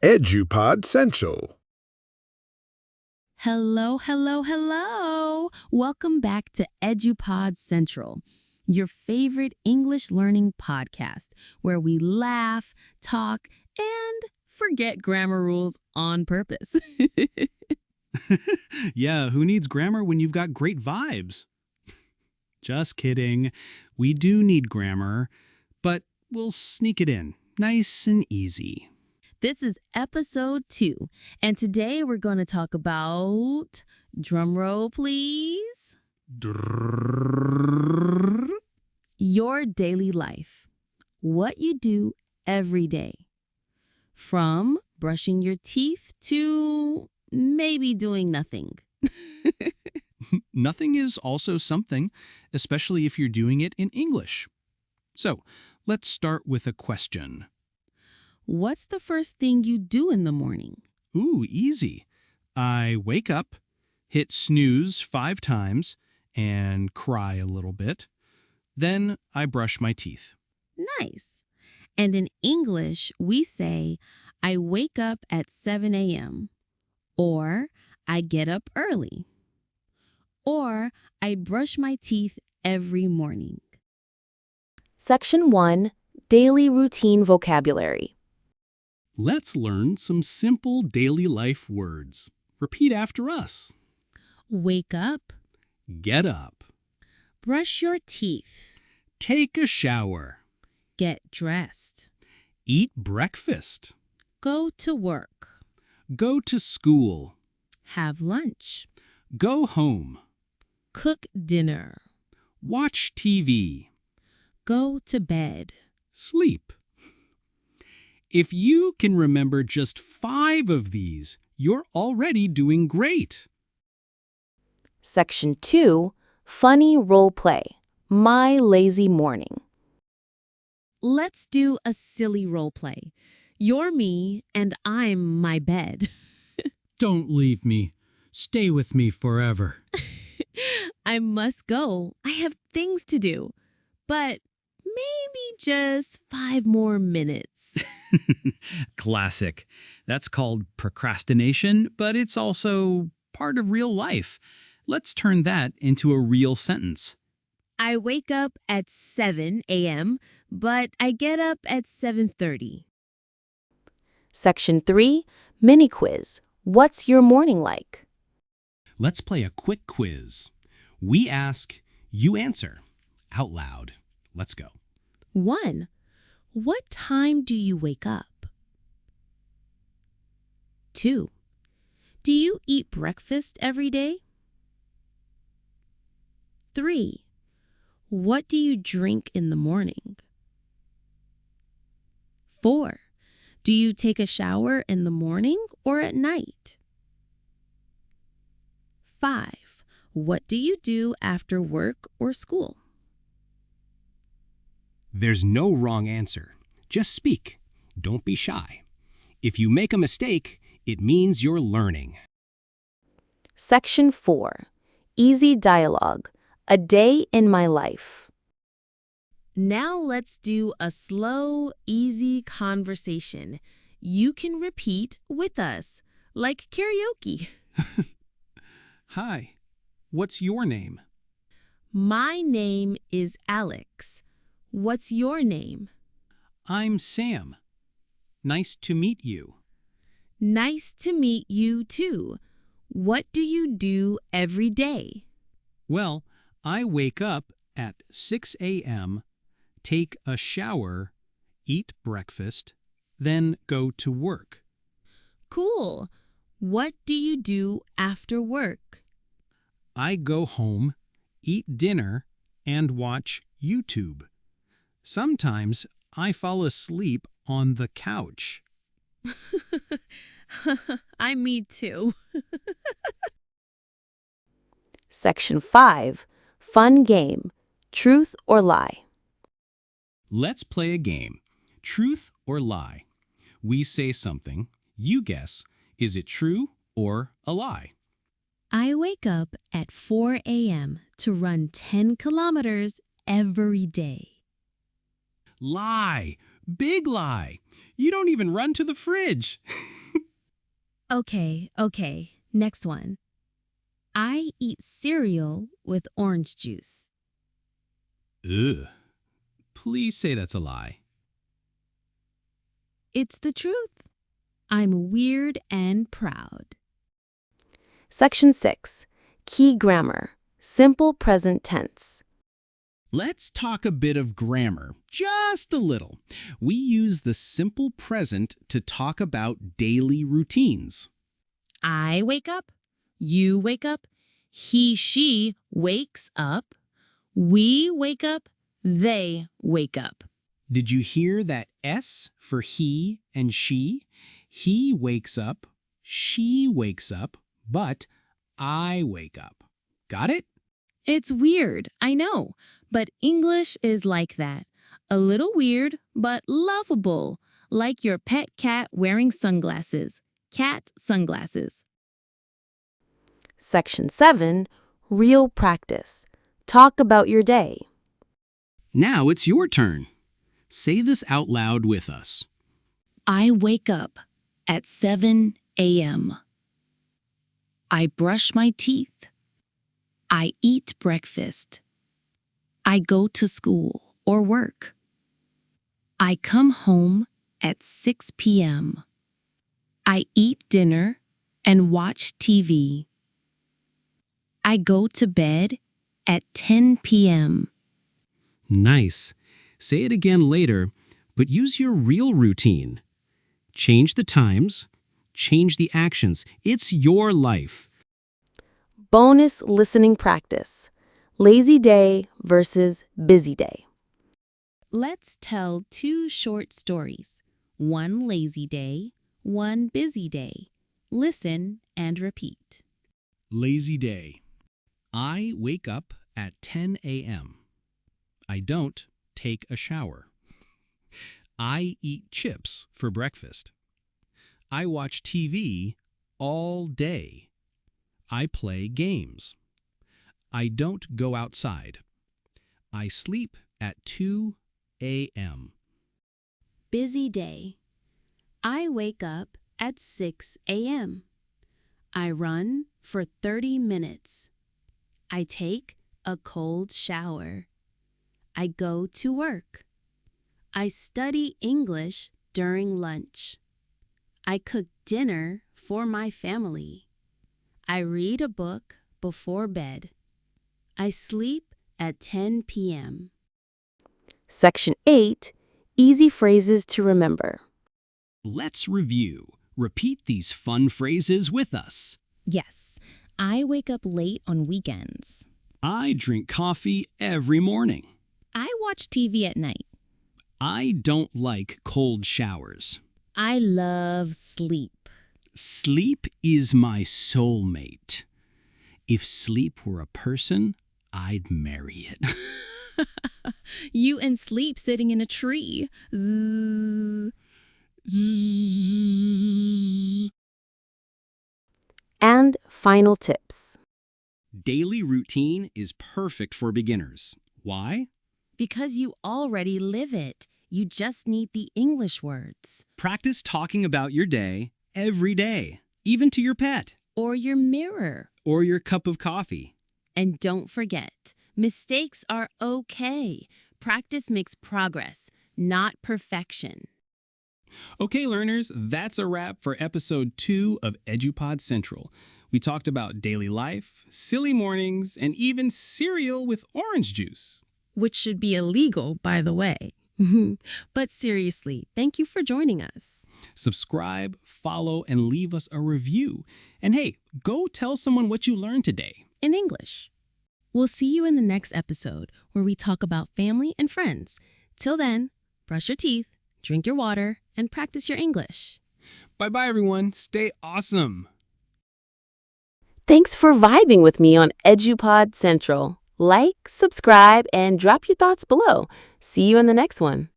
EduPod Central. Hello, hello, hello. Welcome back to EduPod Central, your favorite English learning podcast where we laugh, talk, and forget grammar rules on purpose. Yeah, who needs grammar when you've got great vibes? Just kidding. We do need grammar, but we'll sneak it in, nice and easy. This is episode 2, and today we're going to talk about, drumroll please, your daily life. What you do every day. From brushing your teeth to maybe doing nothing. Nothing is also something, especially if you're doing it in English. So, let's start with a question. What's the first thing you do in the morning? Ooh, easy. I wake up, hit snooze 5 times, and cry a little bit. Then I brush my teeth. Nice. And in English, we say, I wake up at 7 a.m. Or I get up early. Or I brush my teeth every morning. Section 1. Daily Routine Vocabulary. Let's learn some simple daily life words. Repeat after us. Wake up. Get up. Brush your teeth. Take a shower. Get dressed. Eat breakfast. Go to work. Go to school. Have lunch. Go home. Cook dinner. Watch TV. Go to bed. Sleep. If you can remember just 5 of these, you're already doing great. Section 2. Funny Role Play. My Lazy Morning. Let's do a silly role play. You're me and I'm my bed. Don't leave me. Stay with me forever. I must go. I have things to do. But maybe just 5 more minutes. Classic. That's called procrastination, but it's also part of real life. Let's turn that into a real sentence. I wake up at 7 a.m., but I get up at 7:30. Section 3. Mini Quiz. What's your morning like? Let's play a quick quiz. We ask, you answer. Out loud. Let's go. 1. What time do you wake up? 2. Do you eat breakfast every day? 3. What do you drink in the morning? 4. Do you take a shower in the morning or at night? 5. What do you do after work or school? There's no wrong answer. Just speak. Don't be shy. If you make a mistake, it means you're learning. Section 4. Easy Dialogue. A Day in My Life. Now let's do a slow, easy conversation. You can repeat with us, like karaoke. Hi. What's your name? My name is Alex. What's your name? I'm Sam. Nice to meet you. Nice to meet you too. What do you do every day? Well, I wake up at 6 a.m., take a shower, eat breakfast, then go to work. Cool. What do you do after work? I go home, eat dinner, and watch YouTube. Sometimes I fall asleep on the couch. Me too. Section 5. Fun Game. Truth or Lie. Let's play a game. Truth or lie. We say something. You guess, is it true or a lie? I wake up at 4 a.m. to run 10 kilometers every day. Lie. Big lie. You don't even run to the fridge. Okay. Next one. I eat cereal with orange juice. Ugh. Please say that's a lie. It's the truth. I'm weird and proud. Section 6. Key grammar. Simple present tense. Let's talk a bit of grammar, just a little. We use the simple present to talk about daily routines. I wake up. You wake up. He, she wakes up. We wake up. They wake up. Did you hear that S for he and she? He wakes up, she wakes up, but I wake up. Got it? It's weird, I know, but English is like that. A little weird, but lovable, like your pet cat wearing sunglasses. Cat sunglasses. Section 7. Real practice. Talk about your day. Now it's your turn. Say this out loud with us. I wake up at 7 a.m. I brush my teeth. I eat breakfast. I go to school or work. I come home at 6 p.m. I eat dinner and watch TV. I go to bed at 10 p.m. Nice. Say it again later, but use your real routine. Change the times, change the actions. It's your life. Bonus listening practice. Lazy day versus busy day. Let's tell 2 short stories. 1 lazy day, 1 busy day. Listen and repeat. Lazy day. I wake up at 10 a.m. I don't take a shower. I eat chips for breakfast. I watch TV all day. I play games. I don't go outside. I sleep at 2 a.m. Busy day. I wake up at 6 a.m. I run for 30 minutes. I take a cold shower. I go to work. I study English during lunch. I cook dinner for my family. I read a book before bed. I sleep at 10 p.m. Section 8. Easy phrases to remember. Let's review. Repeat these fun phrases with us. Yes, I wake up late on weekends. I drink coffee every morning. I watch TV at night. I don't like cold showers. I love sleep. Sleep is my soulmate. If sleep were a person, I'd marry it. You and sleep sitting in a tree. Zzz. Zzz. And final tips. Daily routine is perfect for beginners. Why? Because you already live it. You just need the English words. Practice talking about your day every day, even to your pet Or your mirror. or your cup of coffee. And don't forget, mistakes are okay. Practice makes progress, not perfection. Okay, learners, that's a wrap for episode 2 of EduPod Central. We talked about daily life, silly mornings, and even cereal with orange juice. Which should be illegal, by the way. But seriously, thank you for joining us. Subscribe, follow, and leave us a review. And hey, go tell someone what you learned today. In English. We'll see you in the next episode where we talk about family and friends. Till then, brush your teeth, drink your water, and practice your English. Bye-bye, everyone. Stay awesome. Thanks for vibing with me on EduPod Central. Like, subscribe, and drop your thoughts below. See you in the next one.